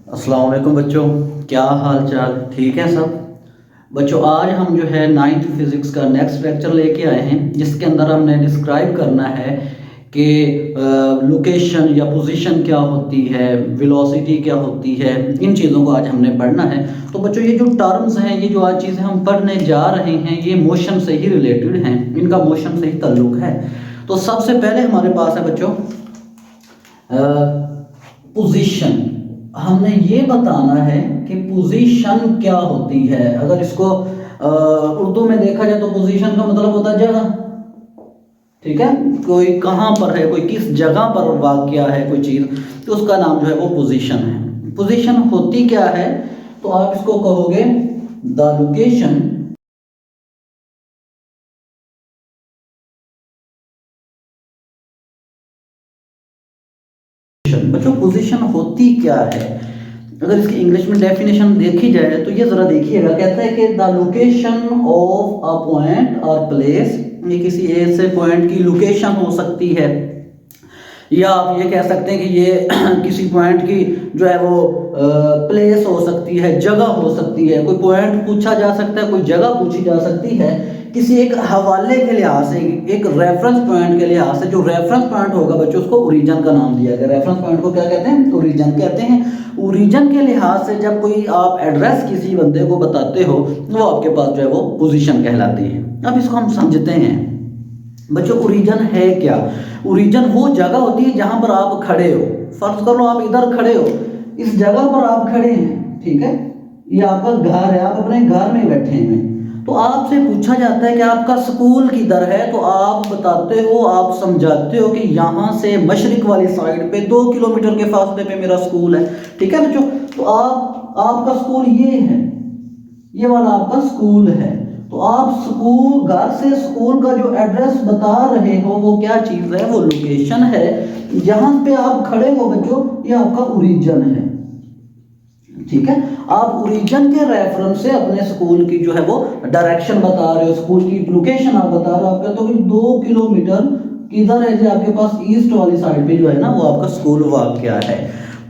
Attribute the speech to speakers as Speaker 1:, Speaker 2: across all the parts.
Speaker 1: अस्सलाम वालेकुम बच्चों, क्या हाल चाल? ठीक है सब बच्चों। आज हम जो है नाइन्थ फिज़िक्स का नेक्स्ट लेक्चर लेके आए हैं, जिसके अंदर हमने डिस्क्राइब करना है कि लोकेशन या पोजीशन क्या होती है, वेलोसिटी क्या होती है। इन चीज़ों को आज हमने पढ़ना है। तो बच्चों ये जो टर्म्स हैं, ये जो आज चीज़ें हम पढ़ने जा रहे हैं, ये मोशन से ही रिलेटेड हैं, इनका मोशन से ही ताल्लुक़ है। तो सबसे पहले हमारे पास है बच्चों पोजीशन। हमने ये बताना है कि पोजीशन क्या होती है। अगर इसको उर्दू में देखा जाए तो पोजीशन का मतलब होता है जगह। ठीक है, कोई कहाँ पर है, कोई किस जगह पर वाक़या है कोई चीज़, तो उसका नाम जो है वो पोजीशन है। पोजीशन होती क्या है, तो आप इसको कहोगे द लोकेशन बच्चों। पोजीशन होती क्या है, अगर इसकी इंग्लिश में डेफिनेशन देखी जाए तो ये ज़रा देखिएगा। कहता है कि the location of a point और प्लेस, ये किसी ऐसे पॉइंट की लोकेशन हो सकती है, या आप ये कह सकते हैं कि ये किसी पॉइंट की जो है वो प्लेस हो सकती है, जगह हो सकती है। कोई पॉइंट पूछा जा सकता है, कोई जगह पूछी जा सकती है किसी एक हवाले के लिहाज से, एक रेफरेंस पॉइंट के लिहाज से। जो रेफरेंस पॉइंट होगा बच्चों, उसको ओरिजिन का नाम दिया गया। रेफरेंस पॉइंट को क्या कहते हैं? ओरिजिन कहते हैं। ओरिजिन के लिहाज से जब कोई आप एड्रेस किसी बंदे को बताते हो, वो आपके पास जो है वो पोजीशन कहलाती है। अब इसको हम समझते हैं बच्चों। ओरिजिन है क्या? ओरिजिन वो जगह होती है जहां पर आप खड़े हो। फर्ज कर लो आप इधर खड़े हो, इस जगह पर आप खड़े हैं, ठीक है, ये आपका घर है, आप अपने घर में बैठे हैं। तो आपसे पूछा जाता है कि आपका स्कूल किधर है, तो आप बताते हो, आप समझाते हो कि यहाँ से मशरिक वाली साइड पे 2 किलोमीटर के फासले पे मेरा स्कूल है। ठीक है बच्चों, तो आपका स्कूल ये है, ये वाला आपका स्कूल है। तो आप स्कूल, घर से स्कूल का जो एड्रेस बता रहे हो, वो क्या चीज़ है? वो लोकेशन है। जहां पे आप खड़े हो बच्चों, ये आपका ओरिजिन है। ठीक है, आप ओरिजिन के रेफरेंस से अपने स्कूल की जो है वो डायरेक्शन बता रहे हो, स्कूल की लोकेशन आप बता रहे हो। आप कहते हो कि 2 किलोमीटर किधर है जी? आपके पास ईस्ट वाली साइड पे जो है ना, वो आपका स्कूल वाक़या है।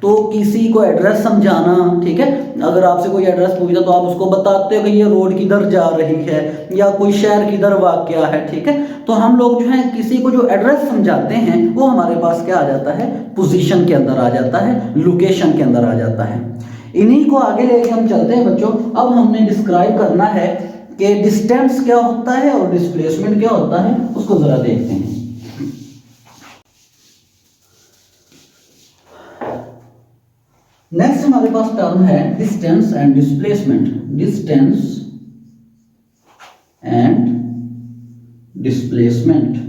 Speaker 1: तो किसी को एड्रेस समझाना, ठीक है, अगर आपसे कोई एड्रेस पूछता तो आप उसको बताते हो कि ये रोड किधर जा रही है, या कोई शहर किधर वाक़या है। ठीक है, तो हम लोग जो है किसी को जो एड्रेस समझाते हैं, वो हमारे पास क्या आ जाता है? पोजीशन के अंदर आ जाता है, लोकेशन के अंदर आ जाता है। इन्हीं को आगे लेके हम चलते हैं बच्चों। अब हमने डिस्क्राइब करना है कि डिस्टेंस क्या होता है और डिस्प्लेसमेंट क्या होता है, उसको जरा देखते हैं। नेक्स्ट हमारे पास टर्म है distance and displacement. Distance and displacement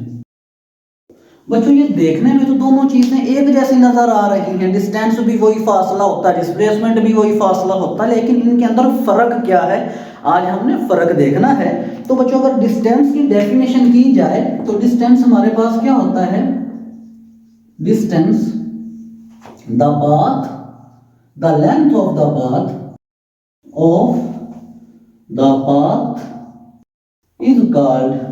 Speaker 1: बच्चों, ये देखने में तो दोनों चीजें एक जैसी नजर आ रही हैं। डिस्टेंस भी वही फासला होता है, डिस्प्लेसमेंट भी वही फासला होता है, लेकिन इनके अंदर फर्क क्या है, आज हमने फर्क देखना है। तो बच्चों अगर डिस्टेंस की डेफिनेशन की जाए तो डिस्टेंस हमारे पास क्या होता है? Distance, the path, the length of the path of the path is called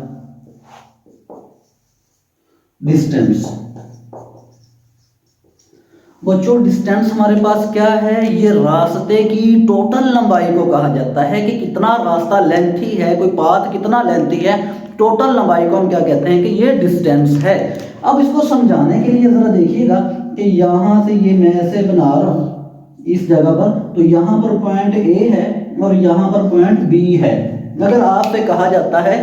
Speaker 1: distance. बच्चों डिस्टेंस हमारे पास क्या है? ये रास्ते की टोटल लंबाई को कहा जाता है कि कितना रास्ता लेंथी है, कोई पाथ कितना लेंथी है, टोटल लंबाई को हम क्या कहते हैं? कि ये डिस्टेंस है। अब इसको समझाने के लिए जरा देखिएगा कि यहां से ये मैं ऐसे बना रहा हूं इस जगह पर, तो यहां पर पॉइंट ए है और यहां पर पॉइंट बी है। अगर आपसे कहा जाता है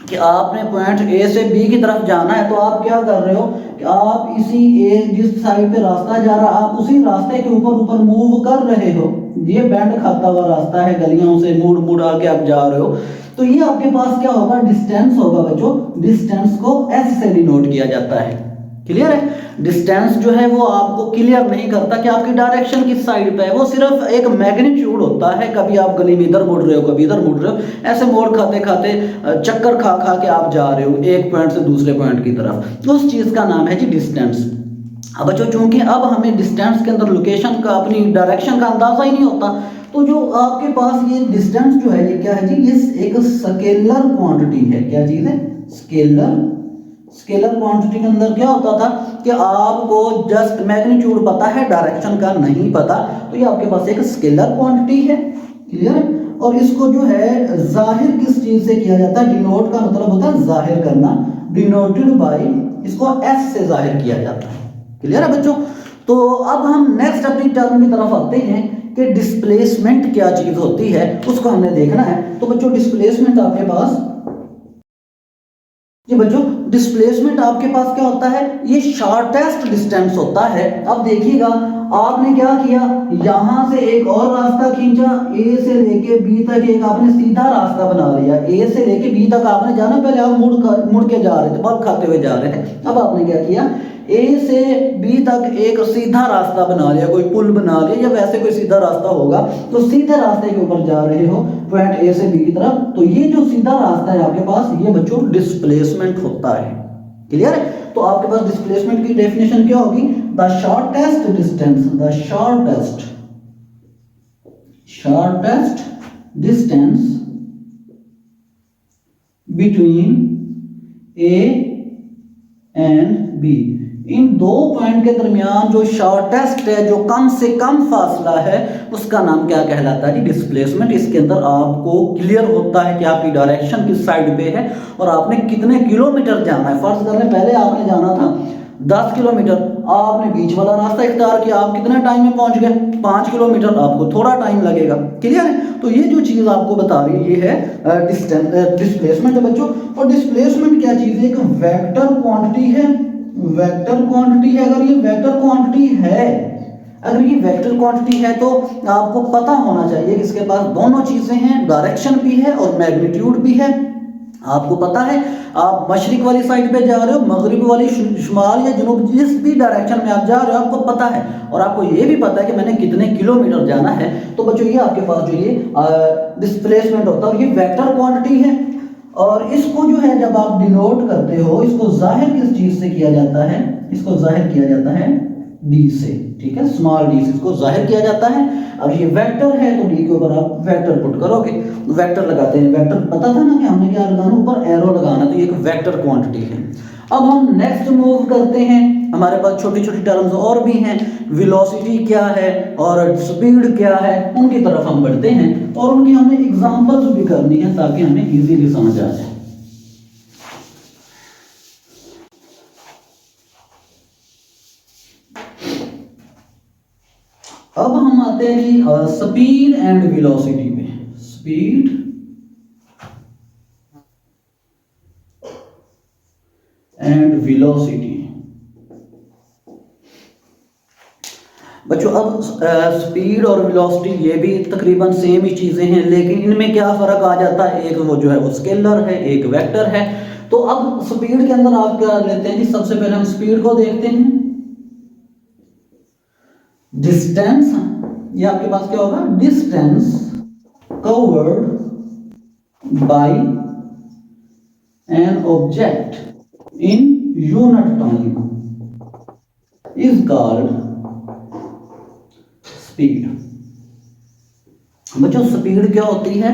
Speaker 1: कि आपने पॉइंट ए से बी की तरफ जाना है, तो आप क्या कर रहे हो कि आप इसी ए, जिस साइड पे रास्ता जा रहा है, आप उसी रास्ते के ऊपर ऊपर मूव कर रहे हो। ये बैंड खाता हुआ रास्ता है, गलियों से मुड़ मुड़ आके आप जा रहे हो। तो ये आपके पास क्या होगा? डिस्टेंस होगा बच्चों। डिस्टेंस को एस से डिनोट किया जाता है। क्लियर है? डिस्टेंस जो है वो आपको क्लियर नहीं करता कि आपकी डायरेक्शन किस साइड पे है, वो सिर्फ एक मैग्नीट्यूड होता है। कभी आप गली में इधर मुड़ रहे हो, कभी इधर मुड़ रहे हो, ऐसे मोड़ खाते खाते, चक्कर खा खा के आप जा रहे हो एक पॉइंट से दूसरे पॉइंट की तरफ। तो उस चीज का नाम है जी डिस्टेंस। अब बच्चों चूंकि अब हमें डिस्टेंस के अंदर लोकेशन का, अपनी डायरेक्शन का अंदाजा ही नहीं होता, तो जो आपके पास ये डिस्टेंस जो है, ये क्या है जी? ये एक स्केलर क्वांटिटी है। क्या चीज है? स्केलर स्केलर क्वांटिटी के अंदर क्या होता था कि आपको जस्ट मैग्नीट्यूड पता है, डायरेक्शन का नहीं पता, तो ये आपके पास एक स्केलर क्वांटिटी है। क्लियर है? और इसको जो है जाहिर किस चीज से किया जाता है? डिनोट का मतलब होता है जाहिर करना, डिनोटेड बाय, इसको एस से जाहिर किया जाता है। क्लियर है बच्चों? तो अब हम नेक्स्ट अपनी टर्म की तरफ आते हैं कि डिस्प्लेसमेंट क्या चीज होती है, उसको हमने देखना है। तो बच्चों डिस्प्लेसमेंट आपके पास, ये बच्चों डिस्प्लेसमेंट आपके पास क्या होता है? ये शॉर्टेस्ट डिस्टेंस होता है। अब देखिएगा आपने क्या किया, यहां से एक और रास्ता खींचा, ए से लेके बी तक एक आपने सीधा रास्ता बना लिया। ए से लेके बी तक आपने जाना, पहले आप मुड़ के जा रहे थे, बल खाते हुए जा रहे थे। अब आपने क्या किया, ए से बी तक एक सीधा रास्ता बना लिया, कोई पुल बना लिया या वैसे कोई सीधा रास्ता होगा, तो सीधे रास्ते के ऊपर जा रहे हो पॉइंट ए से बी की तरफ, तो ये जो सीधा रास्ता है आपके पास, ये बच्चों डिस्प्लेसमेंट होता है। क्लियर है? तो आपके पास डिस्प्लेसमेंट की डेफिनेशन क्या होगी? The shortest distance, the shortest distance between A and B, इन दो पॉइंट के दरमियान जो शॉर्टेस्ट है, जो कम से कम फासला है, उसका नाम क्या कहलाता है? डिस्प्लेसमेंट। इसके अंदर आपको क्लियर होता है कि आपकी डायरेक्शन किस साइड पे है और आपने कितने किलोमीटर जाना है। फर्ज करें पहले आपने जाना था 10 किलोमीटर, आपने बीच वाला रास्ता इख्तियार किया, आप कितने टाइम में पहुंच गए? 5 किलोमीटर, आपको थोड़ा टाइम लगेगा। क्लियर है? तो ये जो चीज आपको बता रही है, ये है डिस्प्लेसमेंट है बच्चों। और डिस्प्लेसमेंट क्या चीज है? एक वेक्टर क्वांटिटी है। वेक्टर क्वांटिटी है। अगर ये वेक्टर क्वांटिटी है, अगर ये वेक्टर क्वांटिटी है तो आपको पता होना चाहिए कि इसके पास दोनों चीजें हैं, डायरेक्शन भी है और मैग्नीट्यूड भी है। आपको पता है आप मशरिक वाली साइड पे जा रहे हो, मगरिब वाली, शुमाल या जनूब, जिस भी डायरेक्शन में आप जा रहे हो आपको पता है, और आपको ये भी पता है कि मैंने कितने किलोमीटर जाना है। तो बच्चों ये आपके पास जो ये डिस्प्लेसमेंट होता है, ये वेक्टर क्वांटिटी है। और इसको जो है जब आप डिनोट करते हो, इसको जाहिर किस चीज से किया जाता है? इसको जाहिर किया जाता है डी से। ठीक है, स्मॉल डी से इसको जाहिर किया जाता है। अब ये वेक्टर है तो डी के ऊपर आप वेक्टर पुट करोगे, वेक्टर लगाते हैं। वेक्टर पता था ना कि हमने क्या लगाना, ऊपर एरो लगाना, तो ये एक वेक्टर क्वांटिटी है। अब हम नेक्स्ट मूव करते हैं, हमारे पास छोटी छोटी टर्म्स और भी हैं। वेलोसिटी क्या है और स्पीड क्या है, उनकी तरफ हम बढ़ते हैं और उनकी हमने एग्जांपल्स भी करनी है ताकि हमें इजीली समझ आ जाए। अब हम आते हैं कि स्पीड एंड वेलोसिटी पे। Speed and velocity. बच्चों अब स्पीड और वेलोसिटी ये भी तकरीबन सेम ही चीजें हैं, लेकिन इनमें क्या फर्क आ जाता है? एक वो जो है वो स्केलर है, एक वेक्टर है। तो अब स्पीड के अंदर आप क्या लेते हैं कि सबसे पहले हम स्पीड को देखते हैं। डिस्टेंस, ये आपके पास क्या होगा? Distance covered by an object in unit time is called speed. बच्चों स्पीड क्या होती है?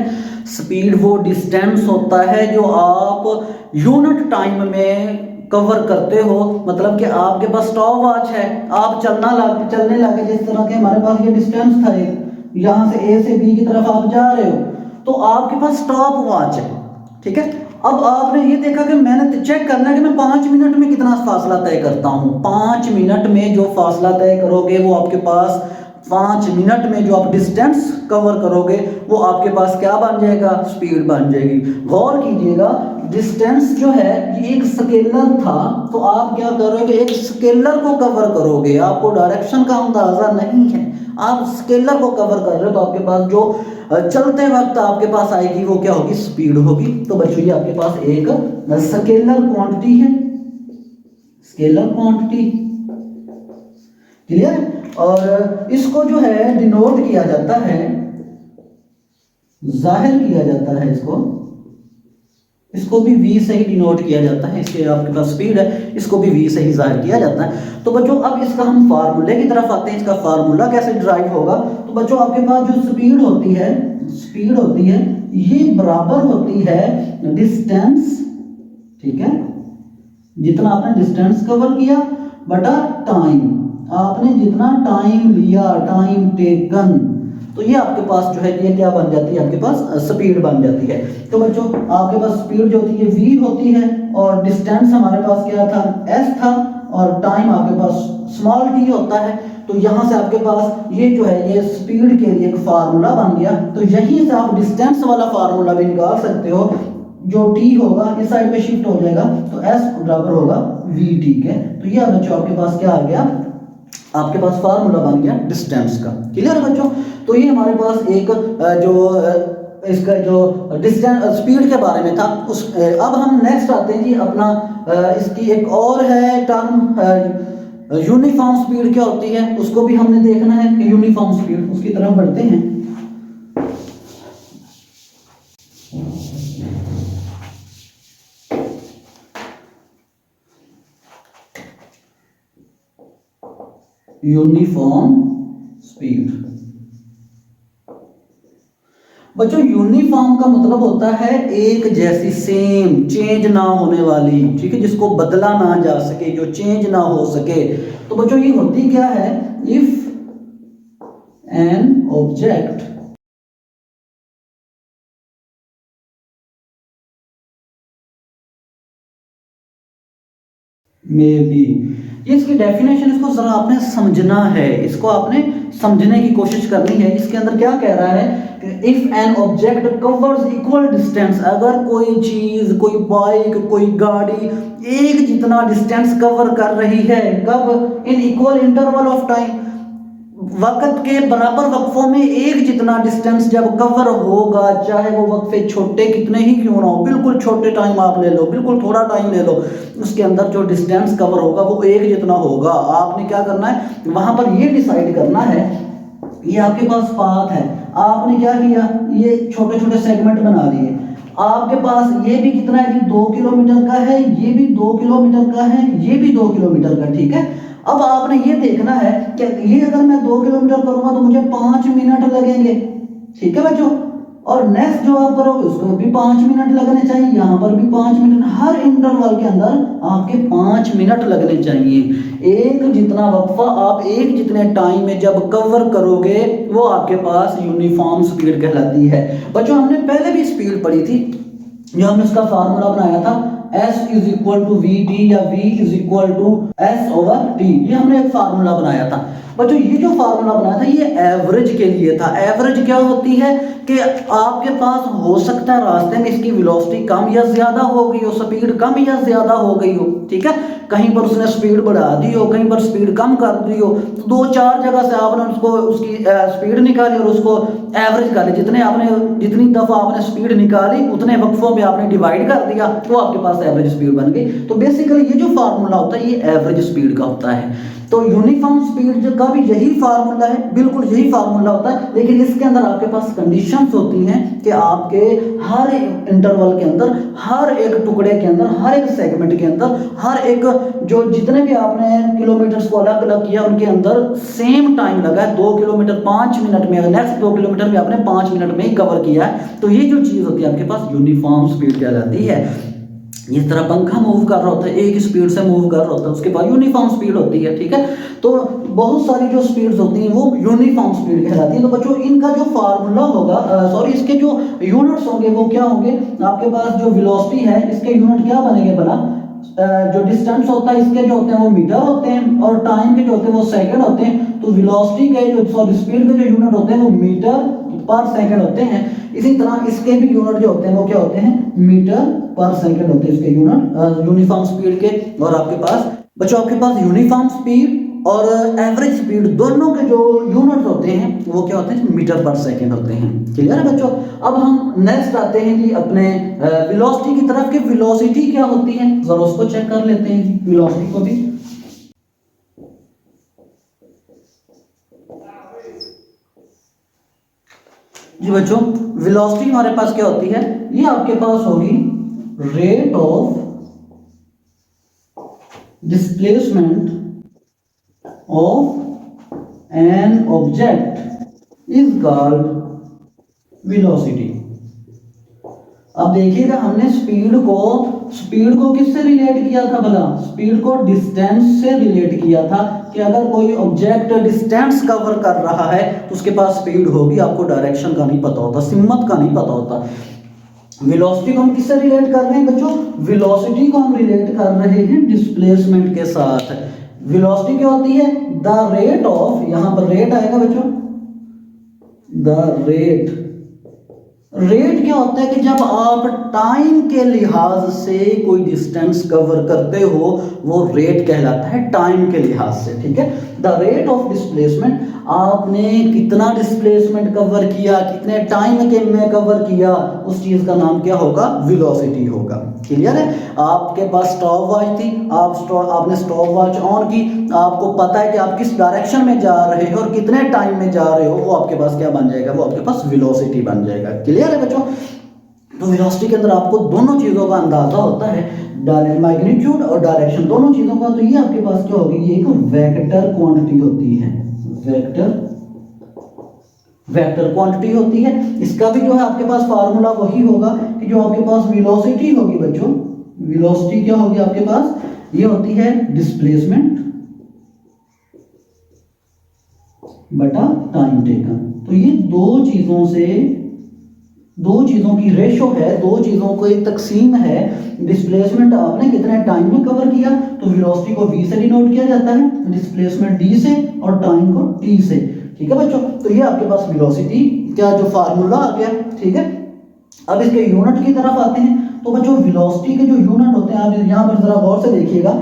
Speaker 1: स्पीड वो डिस्टेंस होता है जो आप यूनिट टाइम में कवर करते हो। मतलब कि आपके पास स्टॉप वॉच है, आप चलने लगे, जिस तरह के हमारे पास ये डिस्टेंस था, एक यहां से ए से बी की तरफ आप जा रहे हो, तो आपके पास स्टॉप वॉच है। ठीक है, अब आपने ये देखा कि मैंने चेक करना है कि मैं 5 मिनट में कितना फासला तय करता हूं। 5 मिनट में जो फासला तय करोगे वो आपके पास 5 मिनट में जो आप डिस्टेंस कवर करोगे वो आपके पास क्या बन जाएगा? स्पीड बन जाएगी। गौर कीजिएगा, डिस्टेंस जो है ये एक स्केलर था, तो आप क्या करोगे? एक स्केलर को कवर करोगे, आपको डायरेक्शन का अंदाजा नहीं है, आप स्केलर को कवर कर रहे हो, तो आपके पास जो चलते वक्त आपके पास आएगी वो क्या होगी? स्पीड होगी। तो बच्चों ये आपके पास एक स्केलर क्वांटिटी है, स्केलर क्वांटिटी। क्लियर? और इसको जो है डिनोट किया जाता है, जाहिर किया जाता है, इसको भी v से ही डिनोट किया जाता है। इसके आपके पास स्पीड है, इसको भी v से ही जाहिर किया जाता है। तो बच्चों अब इसका हम फार्मूले की तरफ आते हैं। इसका फार्मूला कैसे ड्राइव होगा? तो बच्चों आपके पास जो स्पीड होती है ये बराबर होती है डिस्टेंस, ठीक है, जितना आपने डिस्टेंस कवर किया बटा टाइम, आपने जितना टाइम लिया, टाइम टेकन, तो ये आपके पास जो है ये क्या बन जाती है, आपके पास स्पीड बन जाती है। तो बच्चों आपके पास स्पीड जो होती है v होती है, और डिस्टेंस हमारे पास क्या था, s था, और टाइम आपके पास स्मॉल t होता है। तो यहाँ से आपके पास ये जो है ये स्पीड के लिए एक फार्मूला बन गया। तो यहीं से आप डिस्टेंस वाला फार्मूला भी निकाल सकते हो, जो t होगा इस साइड पे शिफ्ट हो जाएगा, तो s बराबर होगा v, ठीक है। तो ये बच्चों आपके पास क्या आ गया, आपके पास फार्मूला बन गया डिस्टेंस का। क्लियर है बच्चों। तो ये हमारे पास एक इसका जो डिस्टेंस स्पीड के बारे में था। उस अब हम नेक्स्ट आते हैं जी अपना इसकी एक और है टर्म, यूनिफॉर्म स्पीड क्या होती है, उसको भी हमने देखना है कि यूनिफॉर्म स्पीड, उसकी तरफ बढ़ते हैं। यूनिफॉर्म स्पीड बच्चों, यूनिफॉर्म का मतलब होता है एक जैसी, सेम, चेंज ना होने वाली, ठीक है, जिसको बदला ना जा सके, जो चेंज ना हो सके। तो बच्चों ये होती क्या है, इफ एन ऑब्जेक्ट में भी, ये इसकी डेफिनेशन, इसको जरा आपने समझना है, इसको आपने समझने की कोशिश करनी है। इसके अंदर क्या कह रहा है, if an object covers equal distance, अगर कोई चीज, कोई बाइक, कोई गाड़ी एक जितना डिस्टेंस कवर कर रही है, कब, in equal interval of time, वक्त के बराबर वक्फों में एक जितना डिस्टेंस जब कवर होगा, चाहे वो वक्फे छोटे कितने ही क्यों ना हो, बिल्कुल छोटे टाइम आप ले लो, बिल्कुल थोड़ा टाइम ले लो, उसके अंदर जो डिस्टेंस कवर होगा वो एक जितना होगा। आपने क्या करना है, वहां पर ये डिसाइड करना है, ये आपके पास पाथ है, आपने क्या किया, ये छोटे छोटे सेगमेंट बना लिए, आपके पास ये भी कितना है कि 2 किलोमीटर का है, ये भी 2 किलोमीटर का है, ये भी 2 किलोमीटर का, ठीक है। अब आपने ये देखना है कि ये अगर मैं 2 किलोमीटर करूंगा तो मुझे 5 मिनट लगेंगे, ठीक है बच्चों, और नेक्स्ट जो आप करोगे उसको भी 5 मिनट लगने चाहिए, यहां पर भी 5 मिनट, हर इंटरवल के अंदर आपके 5 मिनट लगने चाहिए। एक जितना वक्फा आप एक जितने टाइम में जब कवर करोगे वो आपके पास यूनिफॉर्म स्पीड कहलाती है। बच्चों हमने पहले भी स्पीड पढ़ी थी, जो हमने उसका फार्मूला बनाया था S is equal to V T, या V is equal to S over T, ये हमने एक फार्मूला बनाया था। बच्चों ये जो फार्मूला बनाया था ये एवरेज के लिए था। एवरेज क्या होती है कि आपके पास हो सकता है रास्ते में इसकी वेलोसिटी कम या ज्यादा हो गई हो, स्पीड कम या ज्यादा हो गई हो, ठीक है, कहीं पर उसने स्पीड बढ़ा दी हो, कहीं पर स्पीड कम कर दी हो, तो 2-4 जगह से आपने उसको उसकी स्पीड निकाली और उसको एवरेज कर ली, जितनी दफा आपने स्पीड निकाली उतने वक्फों में आपने डिवाइड कर दिया, तो आपके पास एवरेज स्पीड बन गई। तो बेसिकली ये जो फार्मूला होता है ये एवरेज स्पीड का होता है। तो यूनिफॉर्म स्पीड का भी यही फार्मूला है, बिल्कुल यही फार्मूला होता है, लेकिन इसके अंदर आपके पास कंडीशंस होती हैं कि आपके हर इंटरवल के अंदर, हर एक टुकड़े के अंदर, हर एक सेगमेंट के अंदर, हर एक जो जितने भी आपने किलोमीटर्स को अलग अलग किया उनके अंदर सेम टाइम लगा है। 2 किलोमीटर 5 मिनट में, नेक्स्ट 2 किलोमीटर भी आपने 5 मिनट में ही कवर किया है। तो ये जो चीज होती है आपके पास यूनिफॉर्म स्पीड कहलाती है। इस तरह पंखा मूव कर रहा होता है, एक स्पीड से मूव कर रहा होता है, उसके बाद यूनिफॉर्म स्पीड होती है, ठीक है। तो बहुत सारी जो स्पीड्स होती हैं वो यूनिफॉर्म स्पीड कहलाती है। तो बच्चों इनका जो फार्मूला होगा, सॉरी इसके जो यूनिट्स होंगे वो क्या होंगे, आपके पास जो वेलोसिटी है इसके यूनिट क्या बनेंगे भला, जो डिस्टेंस होता है इसके जो होते हैं वो मीटर होते हैं, और टाइम के जो होते हैं वो सेकंड होते हैं। तो वेलोसिटी के जो, सॉरी स्पीड के जो यूनिट होते हैं वो मीटर पर सेकंड होते हैं। इसी तरह इसके भी यूनिट जो होते हैं वो क्या होते हैं, मीटर पर सेकंड होते हैं इसके यूनिट, यूनिफॉर्म स्पीड के। और आपके पास बच्चों आपके पास यूनिफॉर्म स्पीड और एवरेज स्पीड दोनों के जो यूनिट होते हैं वो क्या होते हैं, मीटर पर सेकंड होते हैं। क्लियर है बच्चों। अब हम नेक्स्ट आते हैं जी अपने वेलोसिटी की तरफ। कि वेलोसिटी क्या होती है जरा उसको चेक कर लेते हैं जी, वेलोसिटी को भी। जी बच्चों वेलोसिटी हमारे पास क्या होती है, ये आपके पास होगी rate of displacement of an object is called velocity. अब देखिएगा हमने स्पीड को स्पीड को किससे रिलेट किया था भला? स्पीड को डिस्टेंस से रिलेट किया था कि अगर कोई ऑब्जेक्ट डिस्टेंस कवर कर रहा है तो उसके पास स्पीड होगी, आपको डायरेक्शन का नहीं पता होता, सिमत का नहीं पता होता। वेलोसिटी को हम किससे रिलेट कर रहे हैं बच्चों? वेलोसिटी को हम रिलेट कर रहे हैं डिस्प्लेसमेंट के साथ। वेलोसिटी क्या होती है? द रेट ऑफ, यहां पर रेट आएगा बच्चों, द रेट। रेट क्या होता है कि जब आप टाइम के लिहाज से कोई डिस्टेंस कवर करते हो वो रेट कहलाता है टाइम के लिहाज से, ठीक है। द रेट ऑफ डिस्प्लेसमेंट, आपने कितना डिस्प्लेसमेंट कवर किया, कितने टाइम के में कवर किया, उस चीज का नाम क्या होगा? वेलोसिटी होगा। क्लियर है? आपके पास स्टॉप वॉच थी, आपने स्टॉप वॉच ऑन की, आपको पता है कि आप किस डायरेक्शन में जा रहे हो और कितने टाइम में जा रहे हो, वो आपके पास क्या बन जाएगा? वो आपके पास वेलोसिटी बन जाएगा। क्लियर है बच्चों? तो वेलोसिटी के अंदर आपको दोनों चीजों का अंदाजा होता है, मैग्नीट्यूड और डायरेक्शन, दोनों चीजों का। तो ये आपके पास क्या होगी? ये एक वेक्टर क्वांटिटी होती है, वेक्टर क्वांटिटी होती है। इसका भी जो है आपके पास फार्मूला वही होगा कि जो आपके पास वेलोसिटी होगी बच्चों, वेलोसिटी क्या होगी आपके पास? ये होती है डिस्प्लेसमेंट बटा टाइम टेकन। तो ये दो चीजों की रेशो है, दो चीजों को एक तकसीम है। डिस्प्लेसमेंट आपने कितने टाइम में कवर किया, तो वेलोसिटी को v से डिनोट किया जाता है, डिस्प्लेसमेंट d से और टाइम को t से। ठीक है बच्चों? तो ये आपके पास वेलोसिटी का जो फार्मूला आ गया। ठीक है, अब इसके यूनिट की तरफ आते हैं। तो बच्चों वेलोसिटी के जो यूनिट होते हैं, आप यहाँ पर जरा गौर से देखिएगा,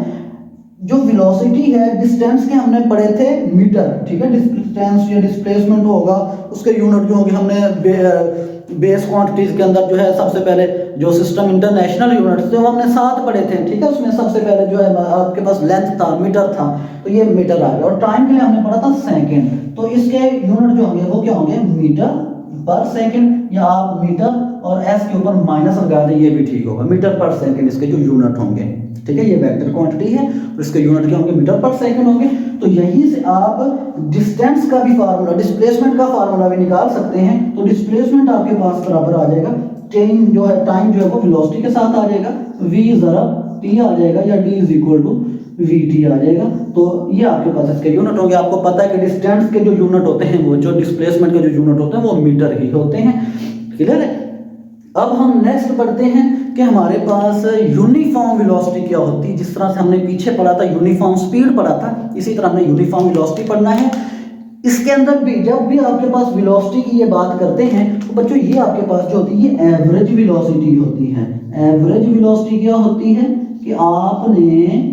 Speaker 1: जो वेलोसिटी है डिस्टेंस के हमने पढ़े थे मीटर, ठीक है। डिस्टेंस या डिस्प्लेसमेंट होगा, उसके यूनिट जो होंगे, हमने बेस क्वांटिटीज के अंदर जो है सबसे पहले जो सिस्टम इंटरनेशनल यूनिट्स थे वो हमने 7 पढ़े थे, ठीक है। उसमें सबसे पहले जो है आपके पास लेंथ था, मीटर था, तो ये मीटर आ गया। और टाइम के लिए हमने पढ़ा था सेकंड, तो इसके यूनिट जो होंगे वो क्या होंगे? मीटर पर सेकंड, या आप मीटर और एस के ऊपर माइनस लगा दें, ये भी ठीक होगा। मीटर पर सेकंड इसके जो यूनिट होंगे, ठीक है। ये वेक्टर क्वांटिटी है और इसके यूनिट क्या होंगे? मीटर पर सेकंड होंगे। तो यहीं से आप डिस्टेंस का भी फार्मूला, डिस्प्लेसमेंट का फार्मूला भी निकाल सकते हैं। तो डिस्प्लेसमेंट आपके पास बराबर आ जाएगा टाइम जो है वो वेलोसिटी के साथ आ जाएगा, v ज़रब t आ जाएगा, या d is equal to vt आ जाएगा। तो ये आपके पास इसके यूनिट होंगे। आपको पता है कि डिस्टेंस के जो यूनिट होते हैं, वो जो डिस्प्लेसमेंट के जो यूनिट होते हैं वो मीटर ही होते हैं। क्लियर है? अब हम नेक्स्ट पढ़ते हैं कि हमारे पास यूनिफॉर्म वेलोसिटी क्या होती है। जिस तरह से हमने पीछे पढ़ा था यूनिफॉर्म स्पीड पढ़ा था, इसी तरह हमने यूनिफॉर्म वेलोसिटी पढ़ना है। इसके अंदर भी जब भी आपके पास वेलोसिटी की ये बात करते हैं तो बच्चों ये आपके पास जो होती है एवरेज वेलोसिटी होती है। एवरेज वेलोसिटी क्या होती है कि आपने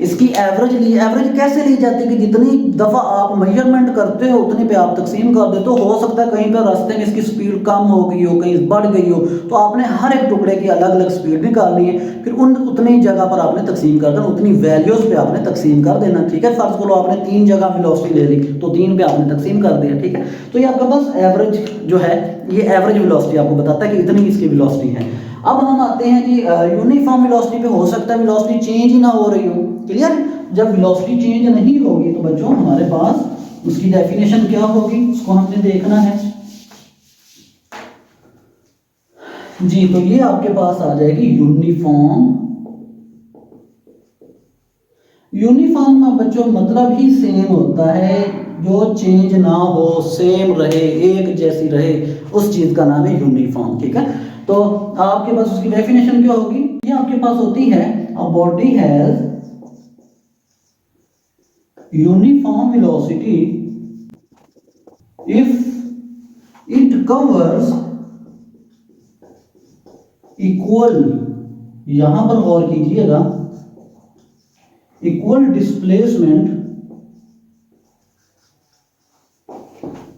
Speaker 1: इसकी एवरेज ली। एवरेज कैसे ली जाती है कि जितनी दफ़ा आप मेजरमेंट करते हो उतनी पे आप तकसीम कर देते हो। हो सकता है कहीं पर रास्ते में इसकी स्पीड कम हो गई हो, कहीं बढ़ गई हो, तो आपने हर एक टुकड़े की अलग अलग स्पीड निकालनी है, फिर उतनी जगह पर आपने तकसीम कर देना, उतनी वैल्यूज पे आपने तकसीम कर देना। ठीक है, फर्ज करो आपने 3 जगह वेलोसिटी ले ली तो 3 पे आपने तकसीम कर दिया। ठीक है, तो ये आपके पास एवरेज जो है, ये एवरेज वेलोसिटी आपको बताता है कि इतनी इसकी वेलोसिटी है। अब हम आते हैं जी यूनिफॉर्म वेलोसिटी पे। हो सकता है वेलोसिटी चेंज ही ना हो रही हो। क्लियर? जब वेलोसिटी चेंज नहीं होगी तो बच्चों हमारे पास उसकी डेफिनेशन क्या होगी, उसको हमने देखना है जी। तो ये आपके पास आ जाएगी यूनिफॉर्म। यूनिफॉर्म का बच्चों मतलब ही सेम होता है, जो चेंज ना हो, सेम रहे, एक जैसी रहे, उस चीज का नाम है यूनिफॉर्म। ठीक है, तो आपके पास उसकी डेफिनेशन क्या होगी? ये आपके पास होती है a body has uniform velocity if it covers equal, यहां पर गौर कीजिएगा, equal displacement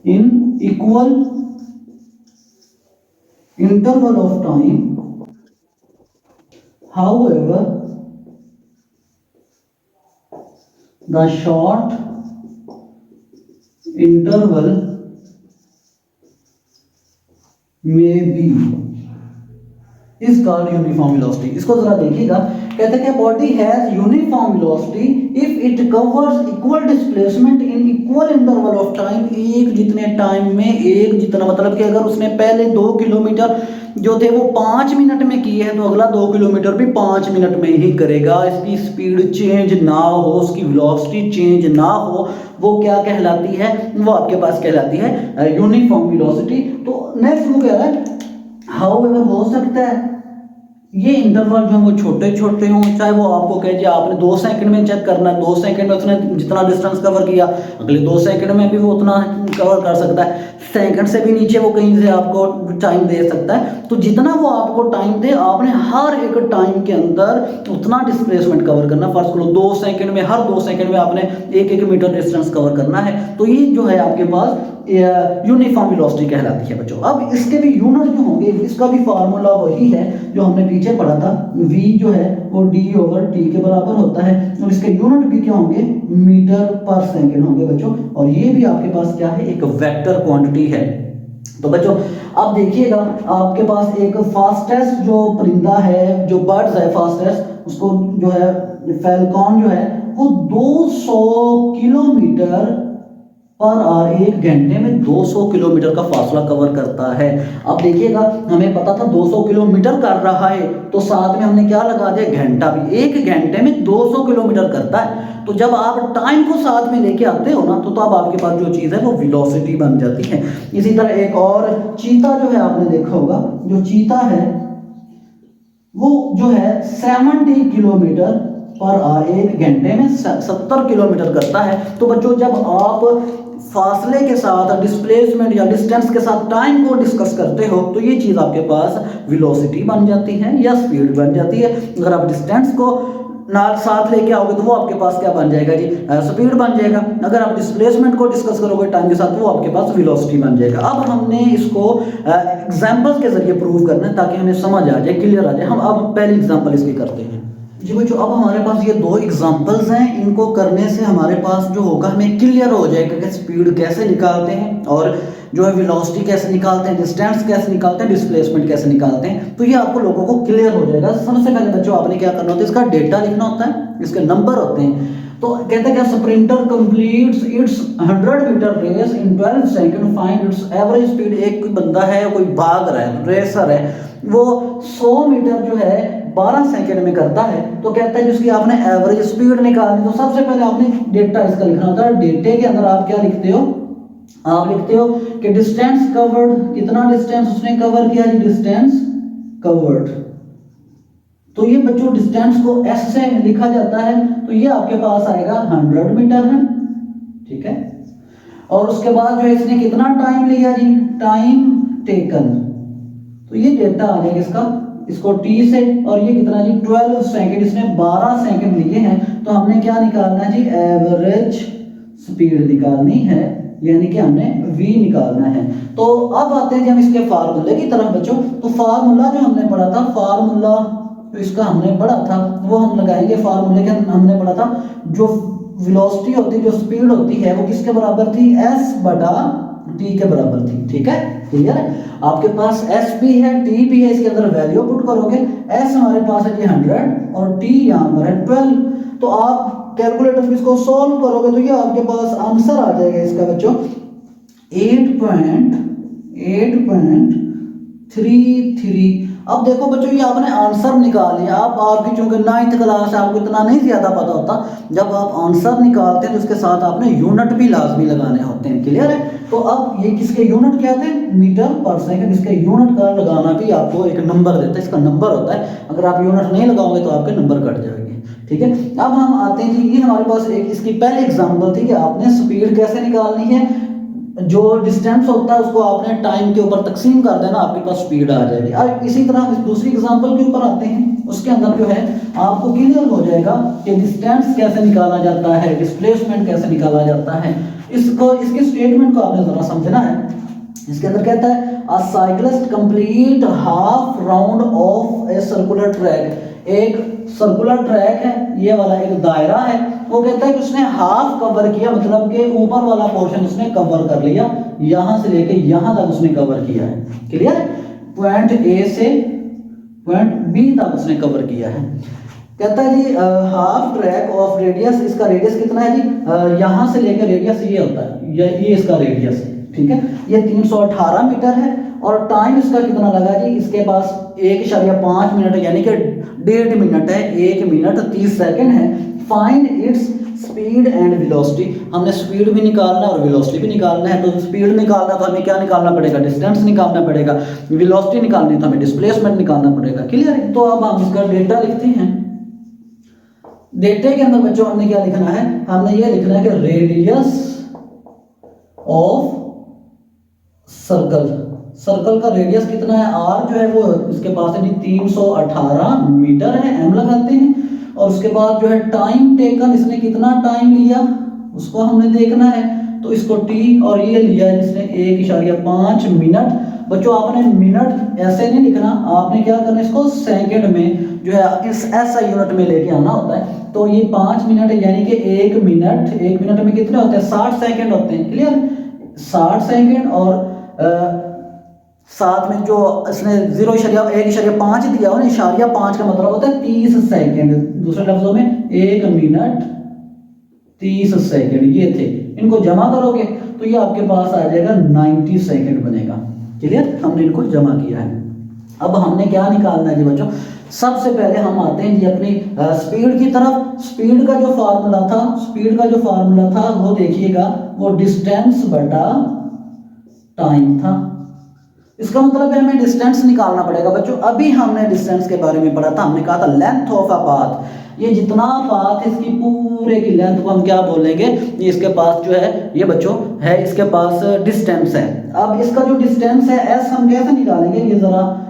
Speaker 1: in equal interval of time, however the short interval may be is called uniform velocity. इसको जरा देखिएगा, कहते हैं कि body has uniform velocity if it covers equal displacement in equal interval of time. एक जितने time में एक जितना, मतलब कि अगर उसने पहले 2 किलोमीटर जो थे वो 5 मिनट में किए हैं, तो अगला 2 किलोमीटर भी 5 मिनट में ही करेगा। इसकी स्पीड चेंज ना हो, उसकी वेलोसिटी चेंज ना हो, वो क्या कहलाती है, वो आपके पास कहलाती है यूनिफॉर्म वेलोसिटी। तो नेक्स्ट वो कह रहा है हाउएवर हो सकता है ये इंटरवल जो है वो छोटे छोटे हों, चाहे वो आपको कहे कि आपने 2 सेकंड में चेक करना है, 2 सेकंड में उसने जितना डिस्टेंस कवर किया अगले 2 सेकंड में भी वो उतना कवर कर सकता है, सेकंड से भी नीचे वो कहीं से आपको टाइम दे सकता है। तो जितना वो आपको टाइम दे, आपने हर एक टाइम के अंदर उतना डिस्प्लेसमेंट कवर करना। फर्स्ट करो 2 सेकंड में, हर 2 सेकंड में आपने 1-1 मीटर डिस्टेंस कवर करना है। तो ये जो है आपके पास यूनिफॉर्म वेलोसिटी कहलाती है बच्चों। अब इसके भी यूनिट जो होंगे, इसका भी फार्मूला वही है जो हमने पीछे पढ़ा था, v जो है वो d/t के बराबर होता है, और इसके यूनिट भी क्या होंगे, मीटर पर सेकंड होंगे बच्चों। और ये भी आपके पास क्या है, एक वेक्टर क्वांटिटी है। तो बच्चों अब देखिएगा, आपके पास एक फास्टेस्ट जो परिंदा है, जो बर्ड्स है फास्टेस्ट, उसको जो है फैल्कॉन जो है वो 200 किलोमीटर पर आवर, 1 घंटे में 200 किलोमीटर का फासला कवर करता है। अब देखिएगा, हमें पता था 200 किलोमीटर कर रहा है, तो साथ में हमने क्या लगा दिया, घंटा भी। 1 घंटे में 200 किलोमीटर करता है। तो जब आप टाइम को साथ में लेके आते हो ना, तो अब आपके पास जो चीज़ है वो वेलोसिटी बन जाती है। इसी तरह एक और चीता जो है, आपने देखा होगा, जो चीता है वो जो है 70 किलोमीटर पर आवर, 1 घंटे में 70 किलोमीटर करता है। तो बच्चों जब आप फासले के साथ, डिस्प्लेसमेंट या डिस्टेंस के साथ टाइम को डिस्कस करते हो, तो ये चीज़ आपके पास वेलोसिटी बन जाती है या स्पीड बन जाती है। अगर आप डिस्टेंस को ना साथ लेके आओगे तो वो आपके पास क्या बन जाएगा जी, स्पीड बन जाएगा। अगर आप डिस्प्लेसमेंट को डिस्कस करोगे टाइम के साथ, वो आपके पास वेलोसिटी बन जाएगा। अब हमने इसको एग्जांपल्स के जरिए प्रूव करना है ताकि हमें समझ आ जाए, क्लियर आ जाए। हम अब पहली एग्जांपल इसकी करते हैं जी बच्चों। अब हमारे पास ये 2 एग्जांपल्स हैं, इनको करने से हमारे पास जो होगा हमें क्लियर हो जाएगा कि स्पीड कैसे निकालते हैं, और जो है वेलोसिटी कैसे निकालते हैं, डिस्टेंस कैसे निकालते हैं, डिस्प्लेसमेंट कैसे निकालते हैं। तो ये आपको लोगों को क्लियर हो जाएगा। सबसे पहले बच्चों आपने क्या करना होता है, इसका डेटा लिखना होता है, इसके नंबर होते हैं। तो कहते हैं क्या, sprinter completes its 100 metre race in 12 second, find its average speed. एक कोई बंदा है, कोई भाग रहा है, रेसर है, वो 100 मीटर जो है 12 सेकंड में करता है। तो कहता है जिसकी आपने एवरेज स्पीड निकालनी, तो सबसे पहले आपने डेटा इसका लिखना होता है। डेटे के अंदर आप क्या लिखते हो, आप लिखते हो कि डिस्टेंस कवर्ड, कितना डिस्टेंस उसने कवर किया जी, डिस्टेंस कवर्ड। तो ये बच्चों डिस्टेंस को एस से लिखा जाता है, तो ये आपके पास आएगा 100 मीटर है, ठीक है। और उसके बाद जो इसने कितना टाइम लिया जी, टाइम टेकन, तो ये डेटा आ जाएगा इसका, इसको टी से, और ये कितना जी 12 सेकंड, इसने 12 सेकंड लिए हैं। तो हमने क्या निकालना है जी, एवरेज स्पीड निकालनी है, यानी कि हमने v निकालना है। तो अब आते हैं जी हम इसके फार्मूले की तरफ बच्चों। तो फार्मूला जो हमने पढ़ा था, फार्मूला तो इसका हमने पढ़ा था, वो हम लगाएंगे। फार्मूले के हमने पढ़ा था, जो वेलोसिटी होती है, जो स्पीड होती है, वो किसके बराबर थी, s/t के बराबर थी, ठीक है, क्लियर है। आपके पास s भी है, t भी है, इसके अंदर वैल्यू पुट करोगे, s हमारे पास है 100 और t यहाँ पर है 12। तो आप कैलकुलेटर में इसको सॉल्व करोगे तो ये आपके पास आंसर आ जाएगा इसका बच्चों 8.33। अब देखो बच्चों, ये आपने आंसर निकाल लिया। आप आपकी चूंकि 9th क्लास है, आपको इतना नहीं ज्यादा पता होता, जब आप आंसर निकालते हैं तो उसके साथ आपने यूनिट भी लाजमी लगाने होते हैं, क्लियर है। तो अब ये किसके यूनिट क्या थे, मीटर पर सेकंड, इसके यूनिट का लगाना भी आपको एक नंबर देता है, इसका नंबर होता है। अगर आप यूनिट नहीं लगाओगे तो आपके नंबर कट जाएंगे, ठीक है। अब हम आते हैं जी, ये हमारे पास एक इसकी पहली एग्जांपल थी कि आपने स्पीड कैसे निकालनी है, जो डिस्टेंस होता है उसको आपने टाइम के ऊपर तकसीम कर देना, आपके पास स्पीड आ जाएगी। अब इसी तरह हम दूसरी एग्जांपल के ऊपर आते हैं, उसके अंदर जो है आपको क्लियर हो जाएगा कि डिस्टेंस कैसे निकाला जाता है, डिस्प्लेसमेंट कैसे निकाला जाता है। इसको, इसके स्टेटमेंट को आपने जरा समझना है। इसके अंदर कहता है अ cyclist complete half round of a circular track. एक सर्कुलर ट्रैक है, ये वाला एक दायरा है, वो कहता है कि उसने हाफ कवर किया, मतलब कि ऊपर वाला पोर्शन उसने कवर कर लिया, यहां से लेके यहां तक उसने कवर किया है, क्लियर। पॉइंट ए से पॉइंट बी तक उसने कवर किया है। कहता है जी हाफ ट्रैक ऑफ रेडियस, इसका रेडियस कितना है जी, यहाँ से लेकर रेडियस ये होता है, ये इसका रेडियस है, ठीक है, ये 318 मीटर है। और टाइम इसका कितना लगा जी, इसके पास 1.5 मिनट यानी कि 1.5 मिनट है, 1 मिनट 30 सेकंड है। Find its speed and velocity, हमने स्पीड भी निकालना और वेलोसिटी भी निकालना है। तो स्पीड निकालना तो हमें क्या निकालना पड़ेगा, डिस्टेंस निकालना पड़ेगा। वेलोसिटी निकालनी तो हमें डिस्प्लेसमेंट निकालना पड़ेगा। क्लियर है। तो अब हम इसका डेटा लिखते हैं। डेटे के अंदर बच्चों हमने क्या लिखना है, हमने ये लिखना है कि रेडियस ऑफ सर्कल, सर्कल का रेडियस कितना है, आर जो है वो इसके पास है जी 318 मीटर है, एम लगाते हैं। और उसके बाद जो है टाइम टेकन, इसने कितना टाइम लिया उसको हमने देखना है। तो इसको टी और ये लिया है इसने 1.5 मिनट। बच्चों आपने मिनट ऐसे नहीं लिखना, आपने क्या करना है, इसको सेकंड में जो है इस ऐसा यूनिट में लेके आना होता है। तो ये 5 मिनट यानी कि 1 मिनट में कितने होते हैं, 60 सेकंड होते हैं। Clear, 60 second. और साथ में जो इसने 0.1.5 दिया हो ना, 0.5 का मतलब होता है 30 सेकंड। दूसरे लफ्जों में 1 मिनट 30 सेकंड ये थे। इनको जमा करोगे तो ये आपके पास आ जाएगा 90 सेकंड बनेगा। क्लियर, हमने इनको जमा किया है। अब हमने क्या निकालना है जी बच्चों, सबसे पहले हम आते हैं जी अपनी स्पीड की तरफ। स्पीड का जो फार्मूला था वो देखिएगा, वो डिस्टेंस बटा टाइम था। इसका मतलब है हमें डिस्टेंस निकालना पड़ेगा बच्चों। अभी हमने डिस्टेंस के बारे में पढ़ा था, हमने कहा था लेंथ ऑफ अ पाथ, ये जितना पाथ इसकी पूरे की लेंथ को हम क्या बोलेंगे, ये इसके पास जो है ये बच्चों है इसके पास डिस्टेंस है। अब इसका जो डिस्टेंस है एस हम कैसे निकालेंगे, ये जरा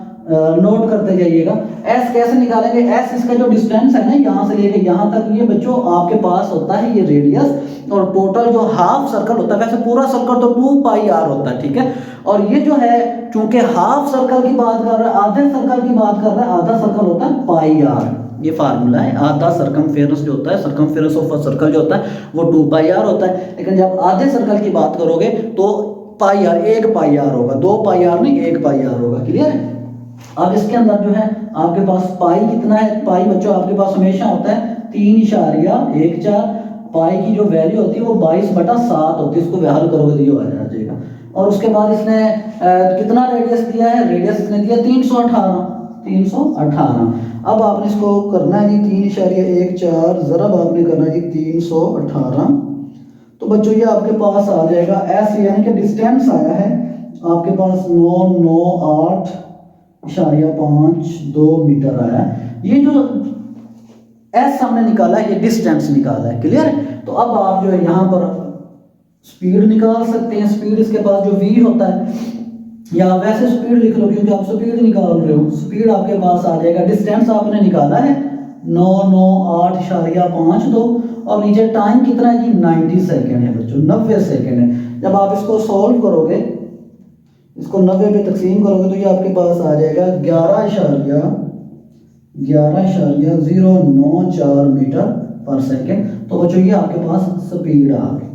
Speaker 1: नोट करते जाइएगा। एस कैसे निकालेंगे, एस इसका जो डिस्टेंस है ना यहाँ से लेके यहाँ तक, ये बच्चों आपके पास होता है ये रेडियस। और टोटल जो हाफ सर्कल होता है, वैसे पूरा सर्कल तो 2 पाई आर होता है, ठीक है। और ये जो है चूंकि हाफ सर्कल की बात कर रहा है, आधे सर्कल की बात कर रहा है, आधा सर्कल होता है पाई आर। ये फार्मूला है, आधा सर्कमफेरेंस जो होता है, सर्कमफेरेंस ऑफ अ सर्कल जो होता है वो 2 पाई आर होता है। लेकिन जब आधे सर्कल की बात करोगे तो पाई आर 1 पाई आर होगा, 2 पाई आर नहीं 1 पाई आर होगा। क्लियर है। अब इसके अंदर जो है आपके पास पाई कितना है, पाई बच्चों आपके पास हमेशा होता है 3.14। पाई की जो वैल्यू होती है वो 22/7 होती है, इसको हल करोगे तो ये आ जाएगा। और उसके बाद इसने कितना रेडियस दिया है, रेडियस इसने दिया 318। अब आपने इसको करना है जी 3.14 ज़रा आपने करना है जी 318। तो बच्चों ये आपके पास आ जाएगा एस, यानी कि डिस्टेंस आया है आपके पास 998.52 मीटर आया है। ये जो एस हमने निकाला है ये डिस्टेंस निकाला है। क्लियर है। तो अब आप जो है यहाँ पर स्पीड निकाल सकते हैं। स्पीड इसके पास जो v होता है, या वैसे स्पीड लिख लो क्योंकि आप स्पीड निकाल रहे हो, स्पीड आपके पास आ जाएगा। डिस्टेंस आपने निकाला है 998.52 और नीचे टाइम कितना है जी 90 सेकेंड है बच्चों, 90 सेकेंड है। जब आप इसको सॉल्व करोगे, इसको 90 पे तकसीम करोगे तो ये आपके पास आ जाएगा 11.094 मीटर पर सेकेंड। तो बच्चों ये आपके पास स्पीड आ गई।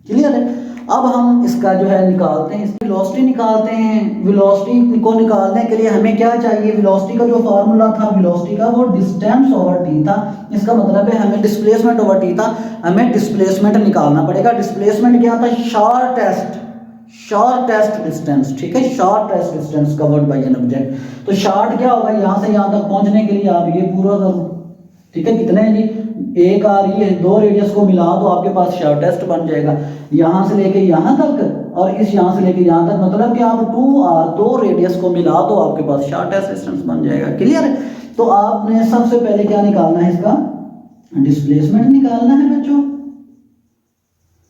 Speaker 1: क्लियर है। अब हम इसका जो है निकालते हैं, इसकी वेलोसिटी निकालते हैं। वेलोसिटी को निकालने के लिए हमें क्या चाहिए, वेलोसिटी का जो फार्मूला था वेलोसिटी का वो डिस्टेंस ओवर टी था। इसका मतलब है हमें डिस्प्लेसमेंट ओवर टी था, हमें डिस्प्लेसमेंट निकालना पड़ेगा। डिस्प्लेसमेंट क्या था, शॉर्टेस्ट डिस्टेंस, ठीक है, shortest distance covered by an object. तो शॉर्ट क्या होगा, यहाँ से यहाँ तक पहुँचने के लिए आप ये पूरा करो, ठीक है। कितने हैं जी, एक आर, ये 2 रेडियस को मिला तो आपके पास शॉर्टेस्ट बन जाएगा। यहाँ से लेके यहाँ तक और इस यहाँ से लेके यहाँ तक, मतलब कि आप 2r 2 रेडियस को मिला तो आपके पास शॉर्टेस्ट डिस्टेंस बन जाएगा। क्लियर है। तो आपने सबसे पहले क्या निकालना है, इसका डिस्प्लेसमेंट निकालना है बच्चों,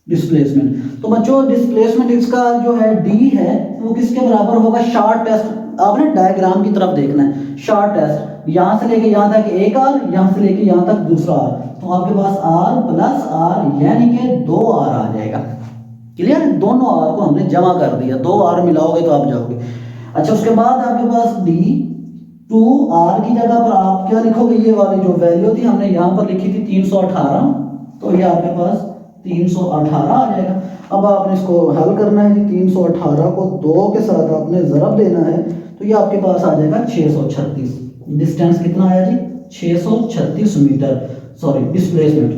Speaker 1: डिस्प्लेसमेंट। तो बच्चों डिस्प्लेसमेंट इसका जो है d है वो किसके बराबर होगा, शॉर्टेस्ट। आपने डायग्राम की तरफ देखना है, शॉर्टेस्ट यहाँ से लेके यहाँ तक एक आर, यहाँ से लेके यहाँ तक दूसरा आर, तो आपके पास r प्लस r यानी कि 2r आ जाएगा। क्लियर, दोनों r को हमने जमा कर दिया, 2r मिलाओगे तो आप जाओगे। अच्छा, उसके बाद आपके पास d 2r की जगह पर आप क्या लिखोगे, ये वाली जो वैल्यू थी हमने यहाँ पर लिखी थी 318, तो ये आपके पास 318 आ जाएगा। अब आपने इसको हल करना है जी, 318 को 2 के साथ आपने ज़रब देना है तो ये आपके पास आ जाएगा 636। डिस्टेंस कितना आया जी 636 मीटर, सॉरी डिस्प्लेसमेंट।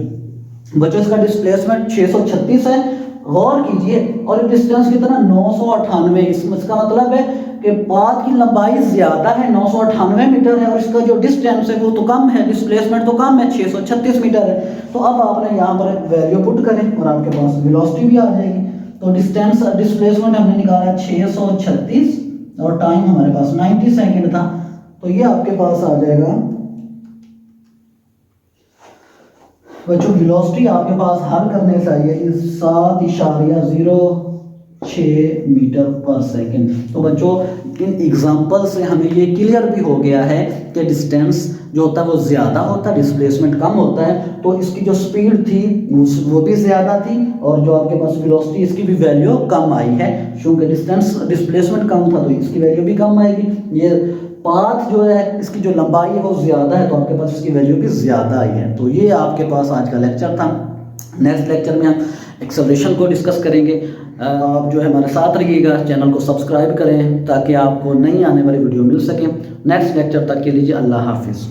Speaker 1: बच्चों इसका डिस्प्लेसमेंट 636 है, गौर कीजिए। और डिस्टेंस कितना 998, इसका मतलब है कि पाथ की लंबाई ज्यादा है 998 मीटर है, और इसका जो डिस्टेंस है वो तो कम है, डिस्प्लेसमेंट तो कम है 636 मीटर है। तो अब आपने यहाँ पर वैल्यू पुट करें और आपके पास वेलोसिटी भी आ जाएगी। तो डिस्टेंस डिस्प्लेसमेंट हमने निकाला 636 और टाइम हमारे पास 90 सेकेंड था, तो ये आपके पास आ जाएगा बच्चों। वेलोसिटी आपके पास हल करने से आई है 7.06 मीटर पर सेकेंड। तो बच्चों इन एग्जाम्पल से हमें ये क्लियर भी हो गया है कि डिस्टेंस जो होता है वो ज़्यादा होता है, डिस्प्लेसमेंट कम होता है, तो इसकी जो स्पीड थी वो भी ज़्यादा थी, और जो आपके पास वेलोसिटी इसकी भी वैल्यू कम आई है, क्योंकि डिस्टेंस डिस्प्लेसमेंट कम था तो इसकी वैल्यू भी कम आएगी। ये पाथ जो है इसकी जो लंबाई है वो ज़्यादा है, तो आपके पास इसकी वैल्यू भी ज़्यादा आई है। तो ये आपके पास आज का लेक्चर था। नेक्स्ट लेक्चर में हम एक्सेलरेशन को डिस्कस करेंगे। आप जो है हमारे साथ रहिएगा, चैनल को सब्सक्राइब करें ताकि आपको नई आने वाली वीडियो मिल सके। नेक्स्ट लेक्चर तक के लिए अल्लाह हाफिज़।